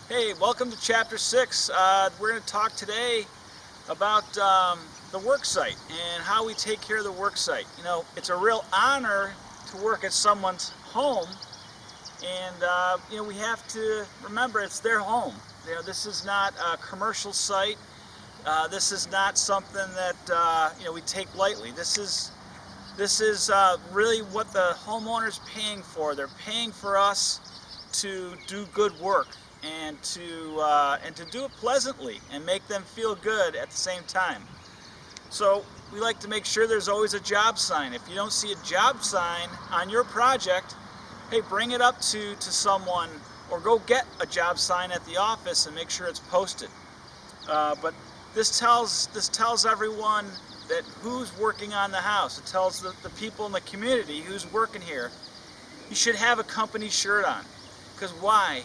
Hey, welcome to Chapter 6. We're going to talk today about the work site and how we take care of the work site. You know, it's a real honor to work at someone's home, and we have to remember it's their home. You know, this is not a commercial site. This is not something that we take lightly. This is really what the homeowner's paying for. They're paying for us to do good work and to do it pleasantly and make them feel good at the same time. So we like to make sure there's always a job sign. If you don't see a job sign on your project, hey, bring it up to someone or go get a job sign at the office and make sure it's posted. But this tells everyone that who's working on the house. It tells the people in the community who's working here. You should have a company shirt on. Because why?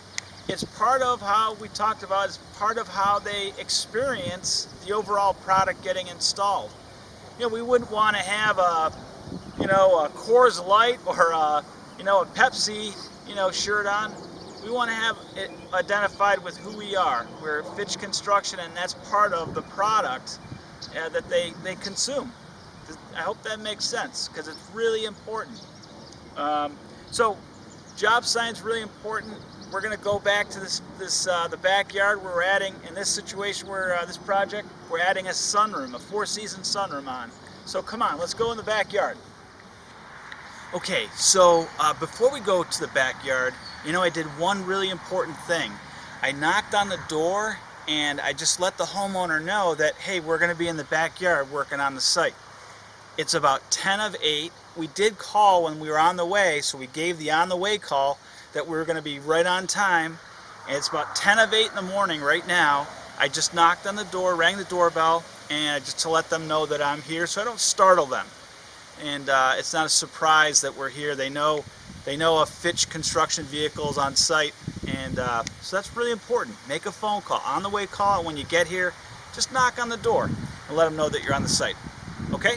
It's part of how we talked about, it's part of how they experience the overall product getting installed. You know, we wouldn't want to have a Coors Light or a Pepsi, shirt on. We want to have it identified with who we are. We're Fitch Construction, and that's part of the product that they consume. I hope that makes sense, because it's really important. So job sign's really important. We're going to go back to the backyard where we're adding, in this situation where this project, we're adding a sunroom, a four-season sunroom on. So come on, let's go in the backyard. Okay, so before we go to the backyard, I did one really important thing. I knocked on the door and I just let the homeowner know that, hey, we're going to be in the backyard working on the site. It's about 10 of 8. We did call when we were on the way, so we gave the on the way call that we were going to be right on time. And it's about 10 of 8 in the morning right now. I just knocked on the door, rang the doorbell, and just to let them know that I'm here so I don't startle them. And it's not a surprise that we're here. They know a Fitch Construction vehicle is on site, and so that's really important. Make a phone call, on the way call, and when you get here, just knock on the door and let them know that you're on the site. Okay?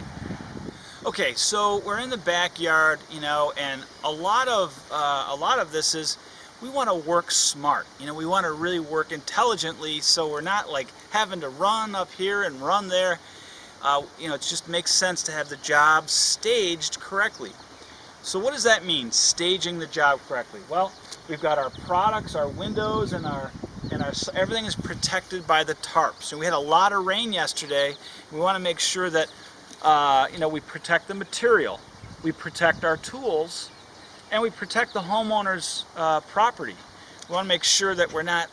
Okay, so we're in the backyard, and a lot of this is we want to work smart. We want to really work intelligently, so we're not like having to run up here and run there. It just makes sense to have the job staged correctly. So what does that mean, staging the job correctly? Well, we've got our products, our windows, and our everything is protected by the tarps. And we had a lot of rain yesterday. We want to make sure that we protect the material, we protect our tools, and we protect the homeowner's property. We want to make sure that we're not,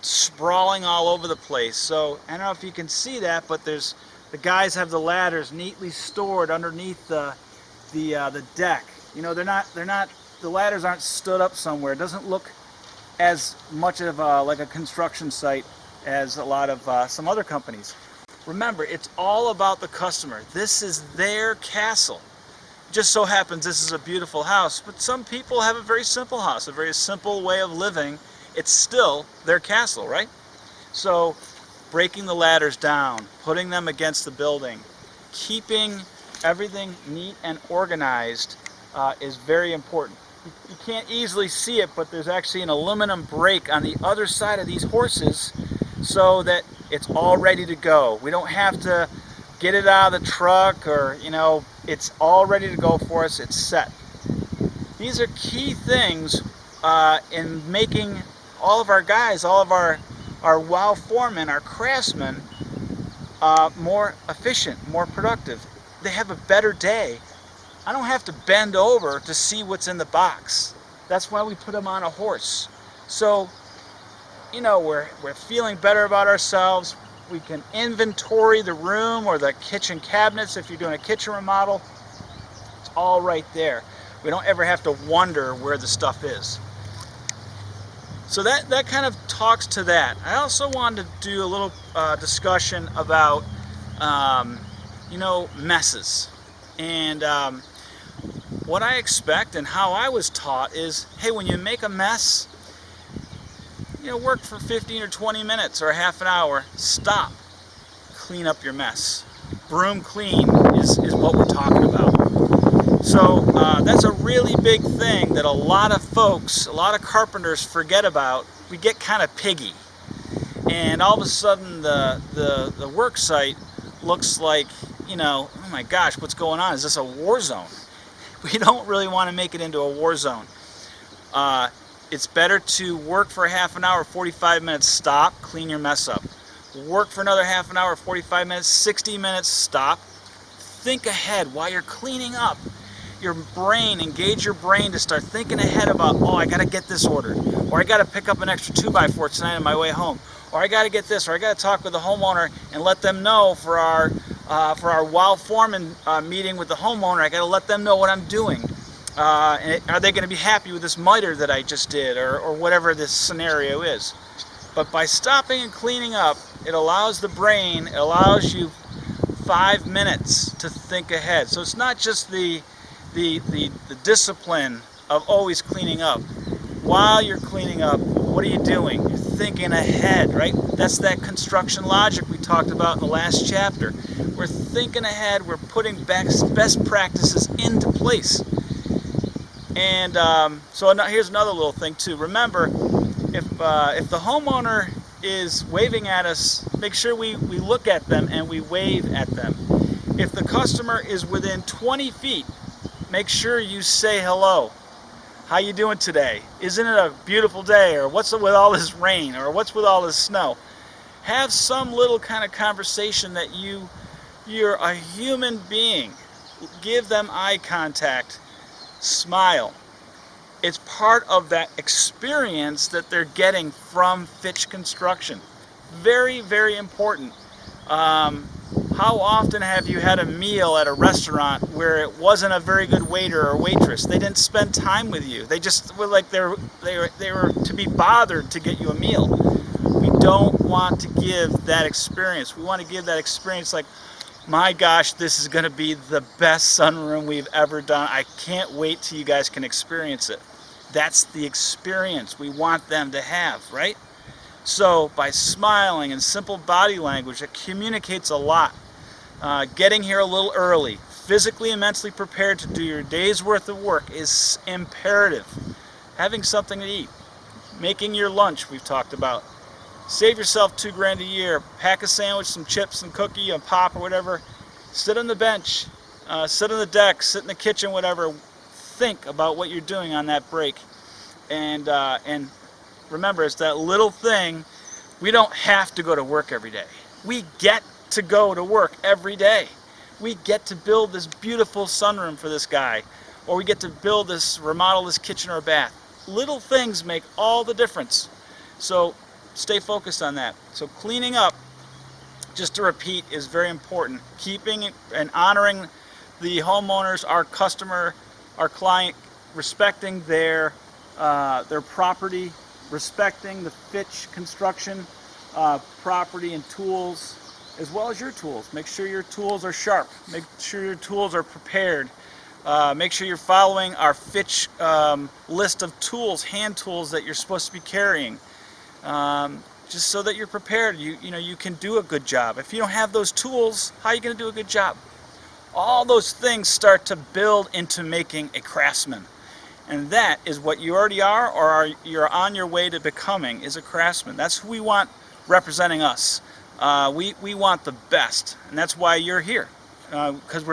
sprawling all over the place. So I don't know if you can see that, but the guys have the ladders neatly stored underneath the deck. The ladders aren't stood up somewhere. It doesn't look as much of like a construction site as a lot of some other companies. Remember, it's all about the customer. This is their castle. Just so happens this is a beautiful house, but some people have a very simple house, a very simple way of living. It's still their castle, right? So breaking the ladders down, putting them against the building, keeping everything neat and organized is very important. You can't easily see it, but there's actually an aluminum brake on the other side of these horses so that it's all ready to go. We don't have to get it out of the truck or, it's all ready to go for us. It's set. These are key things in making all of our guys, all of our WOW foremen, our craftsmen, more efficient, more productive. They have a better day. I don't have to bend over to see what's in the box. That's why we put them on a horse. So, we're feeling better about ourselves. We can inventory the room or the kitchen cabinets if you're doing a kitchen remodel. It's all right there. We don't ever have to wonder where the stuff is. So that kind of talks to that. I also wanted to do a little discussion about, messes. And what I expect and how I was taught is, hey, when you make a mess, work for 15 or 20 minutes or a half an hour, stop, clean up your mess. Broom clean is what we're talking about. So that's a really big thing that a lot of folks, a lot of carpenters forget about. we get kind of piggy, and all of a sudden the work site looks like, you know, oh my gosh, what's going on? Is this a war zone? We don't really want to make it into a war zone. It's better to work for a half an hour, 45 minutes, stop, clean your mess up. Work for another half an hour, 45 minutes, 60 minutes, stop. Think ahead while you're cleaning up. Your brain, engage your brain to start thinking ahead about, oh, I got to get this ordered, or I got to pick up an extra 2x4 tonight on my way home, or I got to get this, or I got to talk with the homeowner and let them know for our WOW foreman meeting with the homeowner, I got to let them know what I'm doing. And are they going to be happy with this miter that I just did, or whatever this scenario is. But by stopping and cleaning up, it allows the brain, it allows you 5 minutes to think ahead. So it's not just the discipline of always cleaning up. While you're cleaning up, what are you doing? You're thinking ahead, right? That's that construction logic we talked about in the last chapter. We're thinking ahead, we're putting best practices into place. And so here's another little thing too. Remember, if the homeowner is waving at us, make sure we look at them and we wave at them. If the customer is within 20 feet, make sure you say hello. How you doing today? Isn't it a beautiful day? Or what's with all this rain? Or what's with all this snow? Have some little kind of conversation that you're a human being. Give them eye contact. Smile. It's part of that experience that they're getting from Fitch Construction. Very, very important. How often have you had a meal at a restaurant where it wasn't a very good waiter or waitress? They didn't spend time with you. They just were like they were to be bothered to get you a meal. We don't want to give that experience. We want to give that experience like, my gosh, this is going to be the best sunroom we've ever done. I can't wait till you guys can experience it. That's the experience we want them to have, right? So by smiling and simple body language, it communicates a lot. Getting here a little early, physically and mentally prepared to do your day's worth of work is imperative. Having something to eat, making your lunch, we've talked about. Save yourself $2 grand a year. Pack a sandwich, some chips, and cookie, and pop, or whatever. Sit on the bench, sit on the deck, sit in the kitchen, whatever. Think about what you're doing on that break, and remember, it's that little thing. We don't have to go to work every day. We get to go to work every day. We get to build this beautiful sunroom for this guy, or we get to remodel this kitchen or bath. Little things make all the difference. So stay focused on that. So cleaning up, just to repeat, is very important. Keeping and honoring the homeowners, our customer, our client, respecting their property, respecting the Fitch Construction property and tools, as well as your tools. Make sure your tools are sharp. Make sure your tools are prepared. Make sure you're following our Fitch list of tools, hand tools that you're supposed to be carrying. Just so that you're prepared. You can do a good job. If you don't have those tools, how are you going to do a good job? All those things start to build into making a craftsman. And that is what you already are, or you're on your way to becoming, is a craftsman. That's who we want representing us. We want the best, and that's why you're here. Because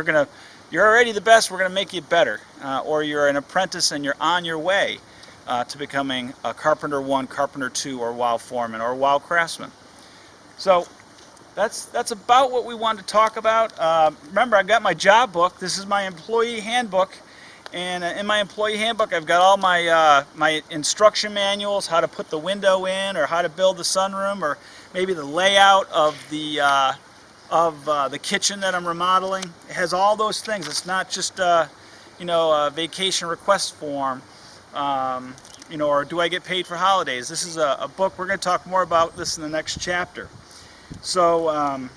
you're already the best, we're going to make you better. Or you're an apprentice and you're on your way to becoming a Carpenter 1, Carpenter 2, or WOW Foreman, or WOW Craftsman. So that's about what we wanted to talk about. Remember, I've got my job book. This is my employee handbook. And in my employee handbook, I've got all my instruction manuals, how to put the window in, or how to build the sunroom, or maybe the layout of the kitchen that I'm remodeling. It has all those things. It's not just a vacation request form, or do I get paid for holidays? This is a book. We're going to talk more about this in the next chapter. So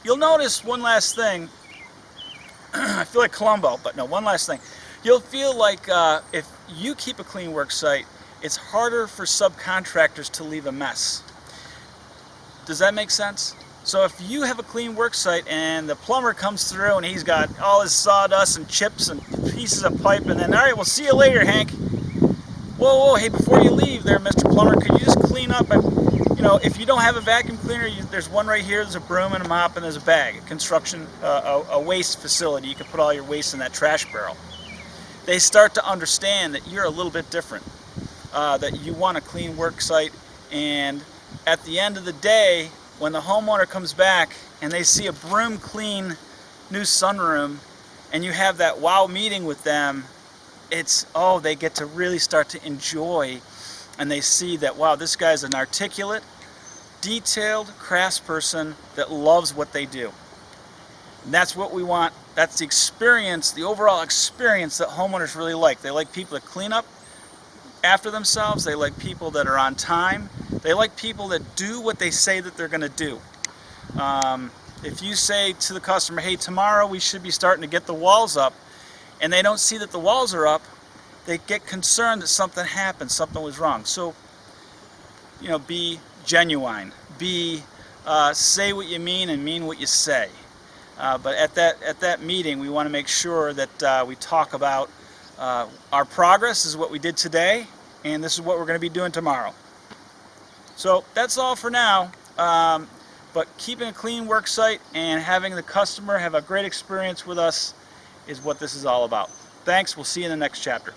you'll notice one last thing. I feel like Columbo, but no, one last thing. You'll feel like if you keep a clean work site, it's harder for subcontractors to leave a mess. Does that make sense? So if you have a clean work site and the plumber comes through and he's got all his sawdust and chips and pieces of pipe, and then, all right, we'll see you later, Hank. whoa, hey, before you leave there, Mr. Plumber, could you just clean up? You know, if you don't have a vacuum cleaner, there's one right here. There's a broom and a mop, and there's a bag, a construction, a waste facility. You can put all your waste in that trash barrel. They start to understand that you're a little bit different, that you want a clean work site, and at the end of the day, when the homeowner comes back and they see a broom clean new sunroom, and you have that wow meeting with them, it's, oh, they get to really start to enjoy, and they see that, wow, this guy's an articulate, detailed craftsperson that loves what they do. And that's what we want. That's the experience, the overall experience that homeowners really like. They like people that clean up after themselves. They like people that are on time. They like people that do what they say that they're going to do. If you say to the customer, hey, tomorrow we should be starting to get the walls up, and they don't see that the walls are up, they get concerned that something happened, something was wrong. So, you know, be genuine. Say what you mean and mean what you say. But at that meeting, we want to make sure that we talk about our progress. This is what we did today, and this is what we're going to be doing tomorrow. So that's all for now. But keeping a clean work site and having the customer have a great experience with us is what this is all about. Thanks. We'll see you in the next chapter.